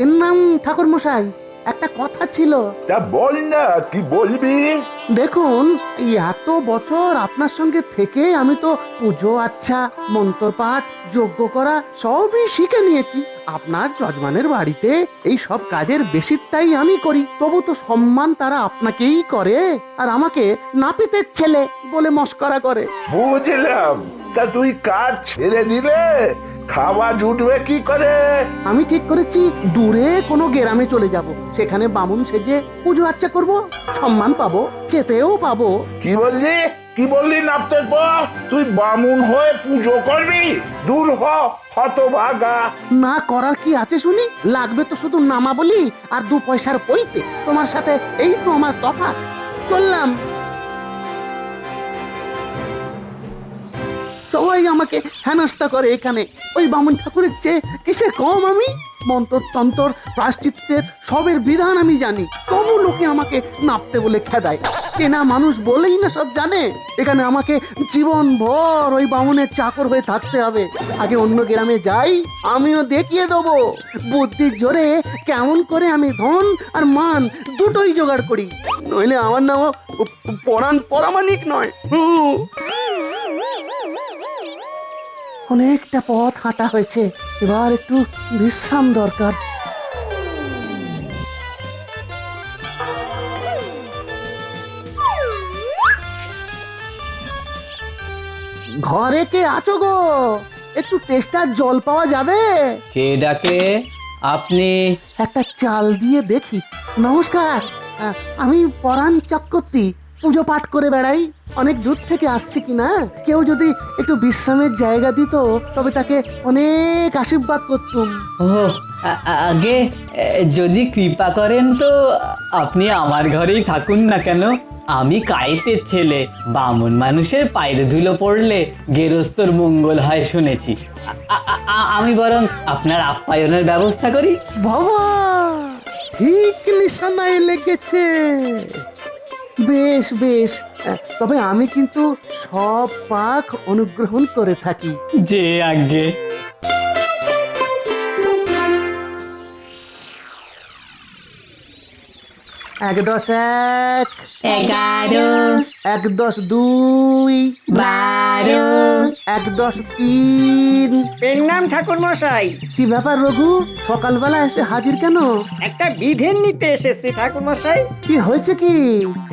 এর নাম ঠাকুর মশাই, একটা কথা ছিল। তা বল না, কি বলবি? দেখুন, এই এত বছর আপনার সঙ্গে থেকে আমি তো পুজো আচ্ছা, মন্ত্র পাঠ, যজ্ঞ করা সবই শিখে নিয়েছি। আপনার যজমানের বাড়িতে এই সব কাজের বেশিরটাই আমি করি, তবু তো সম্মান তারা আপনাকেই করে, আর আমাকে নাপিতের ছেলে বলে মস্করা করে। বুঝলাম। তা তুই কাজ ছেড়ে দিলে খাওয়া জুটবে কি করে? আমি ঠিক করেছি দূরে কোনো গ্রামে চলে যাব, সেখানে বামুন সেজে পুজো আচ্ছা করব, সম্মান পাবো, খেতেও পাবো। কি বললি? কি বললি নাপতের পর? তুই বামুন হয়ে পুজো করবি? দূর হ, হতভাগা। না করার কি আছে শুনি? লাগবে তো শুধু নামা বলি আর 2 পয়সার পইতে। তোমার সাথে এই তো আমার তফাৎ। চললাম। সবাই আমাকে হেনস্থা করে এখানে। ওই বামুন ঠাকুরের চেয়ে কিসে কম আমি? মন্ত্রতন্ত্র, প্রায়শ্চিত্তের সবের বিধান আমি জানি, তবু লোকে আমাকে নাপতে বলে খেদায়। চেনা মানুষ বলেই না সব জানে। এখানে আমাকে জীবন ভর ওই বামুনের চাকর হয়ে থাকতে হবে। আগে অন্য গ্রামে যাই, আমিও দেখিয়ে দেবো বুদ্ধির জোরে কেমন করে আমি ধন আর মান দুটোই জোগাড় করি। নইলে আমার নামও পরাণ পরামানিক নয়। অনেকটা পথ হাঁটা হয়েছে, এবার একটু বিশ্রাম দরকার। ঘরে কে আছো গো? একটু টেস্টার জল পাওয়া যাবে? কে ডাকে? আপনি? একটা চাল দিয়ে দেখি। নমস্কার, আমি পরাণ চক্রবর্তী, পুজো পাঠ করে বেড়াই। অনেক দূর থেকে আসছি কিনা, কেউ যদি একটু বিশ্রামের জায়গা দিত তবে তাকে অনেক আশীর্বাদ করতুম। ও আগে যদি কৃপা করেন তো আপনি আমার ঘরেই থাকুন না কেন? আমি কায়েতের ছেলে। বামুন মানুষের পায়ের ধুলো পড়লে গেরস্তর মঙ্গল হয় শুনেছি। আমি বরং আপনার আপ্যায়নের ব্যবস্থা করি। বাবা, ঠিক নিশানায় লেগেছে। বেশ বেশ, তবে আমি কিন্তু সব পাক অনুগ্রহণ করে থাকি। যে আগে। 1 10 1 11 1 10 2 12 1 10 3। প্রণাম ঠাকুর মশাই। কি ব্যাপার রঘু, সকালবেলা এসে হাজির কেন? একটা বিধির নিতে এসেছি ঠাকুর মশাই। কি হয়েছে কি?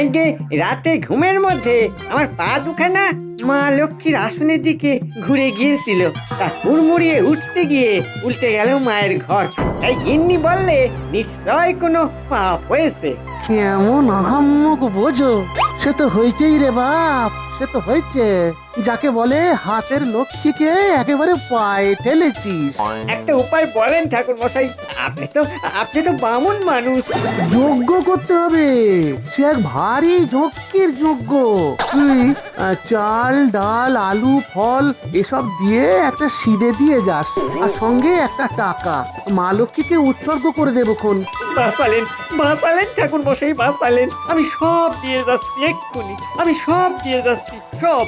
এগে রাতে ঘুমের মধ্যে আমার পা দুখানা মা লক্ষ্মীর আসনের দিকে ঘুরে গিয়েছিল। তা হুড়মুড়িয়ে উঠতে গিয়ে উল্টে গেল মায়ের ঘর। তাই গিন্নি বললে নিশ্চয় কোনো পাপ হয়েছে। কেমন আহাম্মক বোঝো? সে তো হয়েছেই রে বাপ, সে তো হয়েছে। যাকে বলে হাতের লক্ষ্মীকে একেবারে পায়ে ঠেলেছিস। একটা উপায় বলেন ঠাকুর মশাই। আপনি তো বামুন মানুষ। যজ্ঞ করতে হবে, সে এক ভারী ঝক্কির যজ্ঞ। তুই চাল ডাল আলু ফল এসব দিয়ে একটা সিদে দিয়ে যাস, আর সঙ্গে একটা টাকা। মা লক্ষ্মীকে উৎসর্গ করে দেবক্ষণ। বাঁচালেন ঠাকুর মশাই, বাঁচালেন। আমি সব দিয়ে যাচ্ছি এক্ষুনি, আমি সব দিয়ে যাচ্ছি, সব।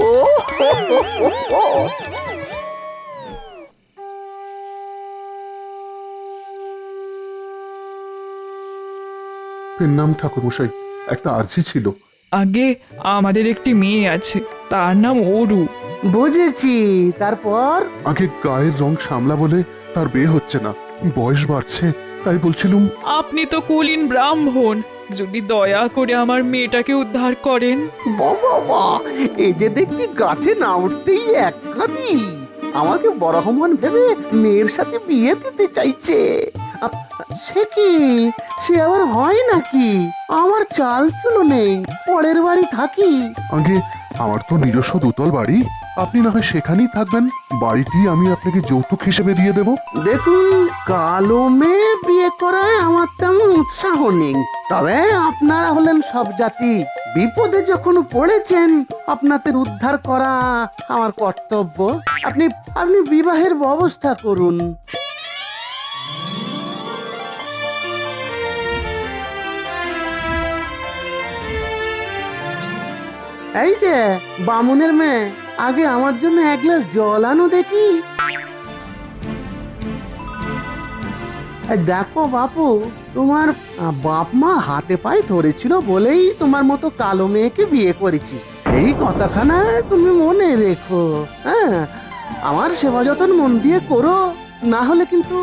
ও হো হো হো হো। নাম ঠাকুরমশাই, একটা আর্জি ছিল। আগে আমাদের একটি মেয়ে আছে, তার নাম অরু। বুঝেছি, তারপর? আগে গায়ের রং সামলা বলে তার বিয়ে হচ্ছে না, বয়স বাড়ছে, তাই বলছিলুম। আপনি তো কুলীন ব্রাহ্মণ, যদি দয়া করে আমার মেয়েটাকে উদ্ধার করেন। বাবা, এই যে দেখছি গাছে না উঠতেই এক কাঁদি। আমাকে বড়হমান ভেবে মেয়ের সাথে বিয়ে দিতে চাইছে। সে কি, সে আবার হয় নাকি? আমার চাল চুলো নেই, পরের বাড়ি থাকি। আগে আমার তো নিজস্ব দুতল বাড়ি, আপনি না হয় সেখানেই থাকবেন। বাড়িটি আমি আপনাকে যৌতুক হিসেবে দিয়ে দেব। দেখুন, কালো মেয়ে বিয়ে করায় আমার তেমন উৎসাহ নেই, তবে আপনারা হলেন সব জাতি। বিপদে যখন পড়েছেন, আপনাদের উদ্ধার করা আমার কর্তব্য। আপনি আপনি বিবাহের ব্যবস্থা করুন। এই যে বামুনের মেয়ে, আগে আমার জন্য 1 গ্লাস জল আনো দেখি। দেখো বাপু, তোমার বাপ মা হাতে পায়ে ধরেছিল বলেই তোমার মতো কালো মেয়েকে বিয়ে করেছি। এই কথাখানা তুমি মনে রেখো। হ্যাঁ, আমার সেবা যত্ন মন দিয়ে করো, না হলে কিন্তু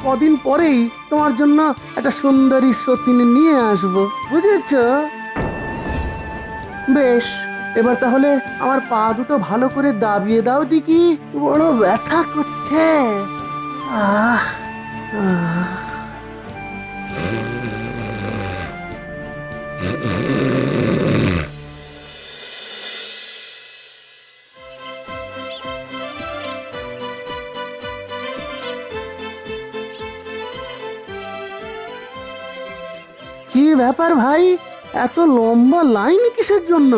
কদিন পরেই তোমার জন্য একটা সুন্দরী সতীন নিয়ে আসবো, বুঝেছো? বেশ, এবার তাহলে আমার পা দুটো ভালো করে দাবিয়ে দাও দেখি, বড় ব্যথা করছে। আহ আহ। কি ব্যাপার ভাই, এত লম্বা লাইন কিসের জন্য?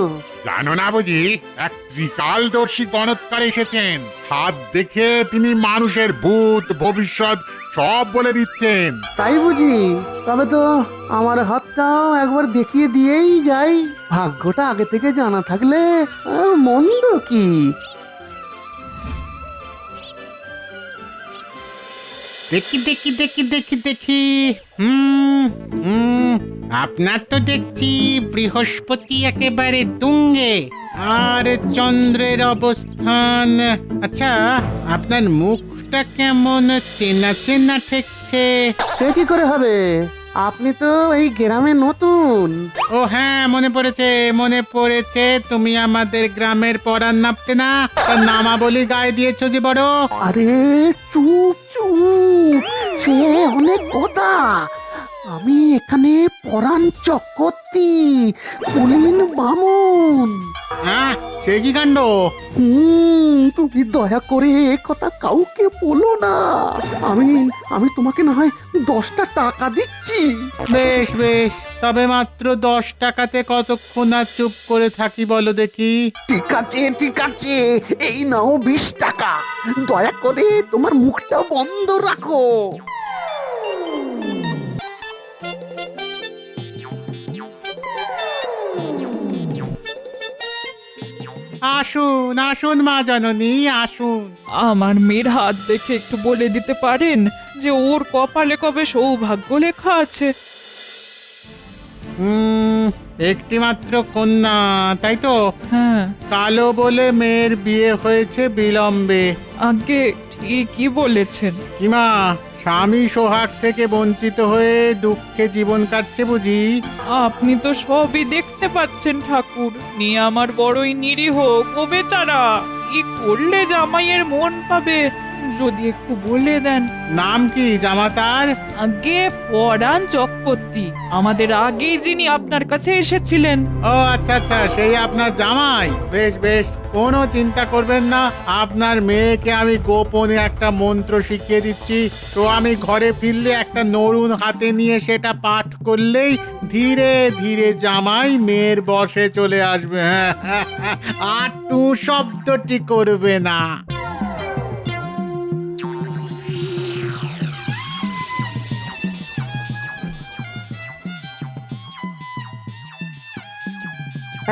জানো না বুঝি এক ত্রিকালদর্শী গণৎকার এসেছেন। হাত দেখে তিনি মানুষের ভূত ভবিষ্যৎ সব বলে দিচ্ছেন। তাই বুঝি? তবে তো আমার হাতটাও একবার দেখিয়ে দিয়েই যাই। ভাগ্যটা আগে থেকে জানা থাকলে মন্দ কি। দেখি দেখি দেখি দেখি দেখি আপনার তো দেখছি বৃহস্পতি একেবারে তুঙ্গে, আর চন্দ্রের অবস্থান। আচ্ছা, আপনার মুখটা কেমন চেনা চেনা ঠেকছে। সে কি করে হবে? আপনি তো এই গ্রামে নতুন। ও হ্যাঁ, মনে পড়েছে মনে পড়েছে। তুমি আমাদের গ্রামের পরাণ নাপতে না, তার নামাবলী গায়ে দিয়েছো যে বড়। আরে চুপ চুপ, সে অনেক কথা। আমি এখানে পরাণ চক্রবর্তী, কুলীন বামুন। হ্যাঁ, সে কি কাণ্ড? তুমি দয়া করে এ কথা কাউকে বলো না। আমি আমি তোমাকে না হয় 10টা টাকা দিচ্ছি। বেশ বেশ, তবে মাত্র 10 টাকাতে কতক্ষণ আর চুপ করে থাকি বলো দেখি। ঠিক আছে ঠিক আছে, এই নাও 20 টাকা। দয়া করে তোমার মুখটা বন্ধ রাখো। আসুন আসুন মা জননী, আসুন। আমার মেয়ের হাত দেখে একটু বলে দিতে পারেন যে ওর কপালে কবে সৌভাগ্য লেখা আছে? একটি মাত্র কন্যা, তাই তো? হ্যাঁ। কালো বলে মেয়ের বিয়ে হয়েছে বিলম্বে। আগে ঠিকই বলেছেন। কিমা, স্বামী সোহাগ থেকে বঞ্চিত হয়ে দুঃখে জীবন কাটছে বুঝি? আপনি তো সবই দেখতে পাচ্ছেন ঠাকুর। নিয়ে আমার বড়ই নিরীহ, ও বেচারা। কি করলে জামাইয়ের মন পাবে যদি একটু বলে দেন। নাম কি জামাতার? আগে পরাণ চক্রবর্তী, আমাদের আগেই যিনি আপনার কাছে এসেছিলেন। ও আচ্ছা আচ্ছা, সেই আপনার জামাই। বেশ বেশ, কোনো চিন্তা করবেন না। আপনার মেয়েকে আমি গোপনে একটা মন্ত্র শিখিয়ে দিচ্ছি। তো আমি ঘরে ফিরলে একটা নরুন হাতে নিয়ে সেটা পাঠ করলেই ধীরে ধীরে জামাই মেয়ের বশে চলে আসবে। হ্যাঁ, আর টু শব্দটি করবে না।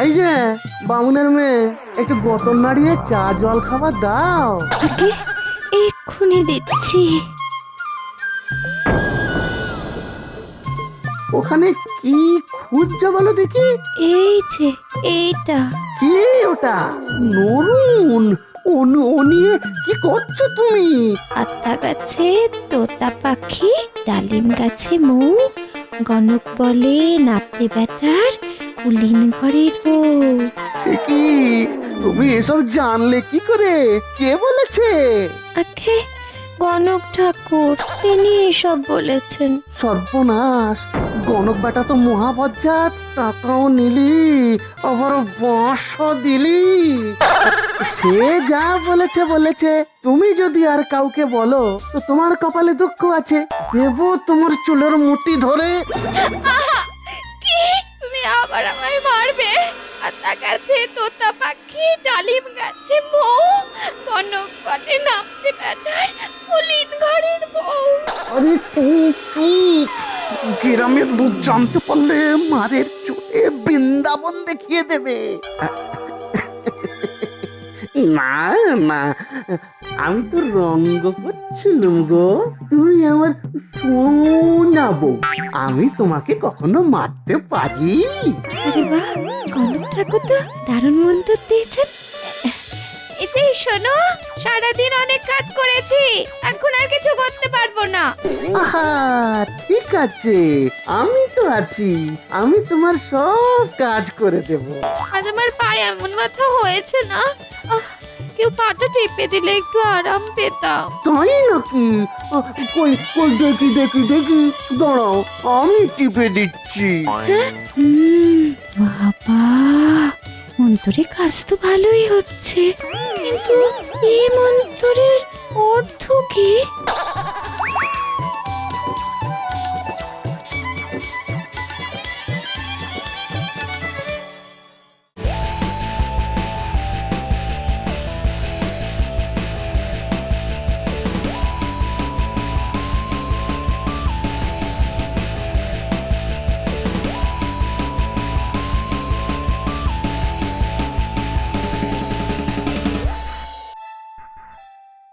এই যে বামুনের মেয়ে, একটু গোতন নাড়িয়ে চা জল খাবার দাও। আগে এক্ষুনি দিচ্ছি। ওখানে কি খুঁজছো বলো দেখি? এই যে এইটা। কি ওটা? নরুন? ও নিয়ে কি করছো তুমি? আত্মা গাছে তোতা পাখি, ডালিম গাছে মৌ, গণক বলে নাপতে বেটার, কুলিন ঘরের বউ। সে কি, তুমি এসব জানলে কি করে? কে বলেছে? আগে গণক ঠাকুর, তিনি এসব বলেছেন। সর্বনাশ, গণক বেটা তো মহাবজ্জাত। টাকাও নিলি, আবার বাঁশও দিলি। সে যা বলেছে বলেছে। তুমি যদি আর কাউকে বলো তো তোমার কপালে দুঃখ আছে। দেবো তোমার চুলের মুঠি ধরে। কি, তুমি আবার আমায় মারবে? আতা গাছে তোতা পাখি, ডালিম গাছে মৌ, গণক বলে নাপতে বেটার, কুলিন ঘরের বউ। আরে চুপ চুপ, গ্রামের লোক জানতে পারলে মারের চুলে বৃন্দাবন দেখিয়ে দেবে। না না, আমি তো রঙ্গ করছিলাম গো, তুমি আমার সোনা বউ, আমি তোমাকে কখনো মারতে পারি? আরে বাহ, কনক ঠাকুর তো দারুণ মন্তর দিয়েছেন। এই যে শোনো, সারাদিন অনেক কাজ করেছি, এখন আর কিছু করতে পারবো না। আহা, ঠিক আছে, আমি তো আছি, আমি তোমার সব কাজ করে দেব। আজ আমার পায়ে এমন ব্যথা হয়েছে না, কেউ পাটা টিপে দিলে একটু আরাম পেতাম। তাই নাকি? কই কই, দেখি দেখি দেখি, দাঁড়াও, আমি টিপে দিচ্ছি। বাবা, মন্তরের কাজ তো ভালোই হচ্ছে, কিন্তু এই মন্তরের অর্থ কি?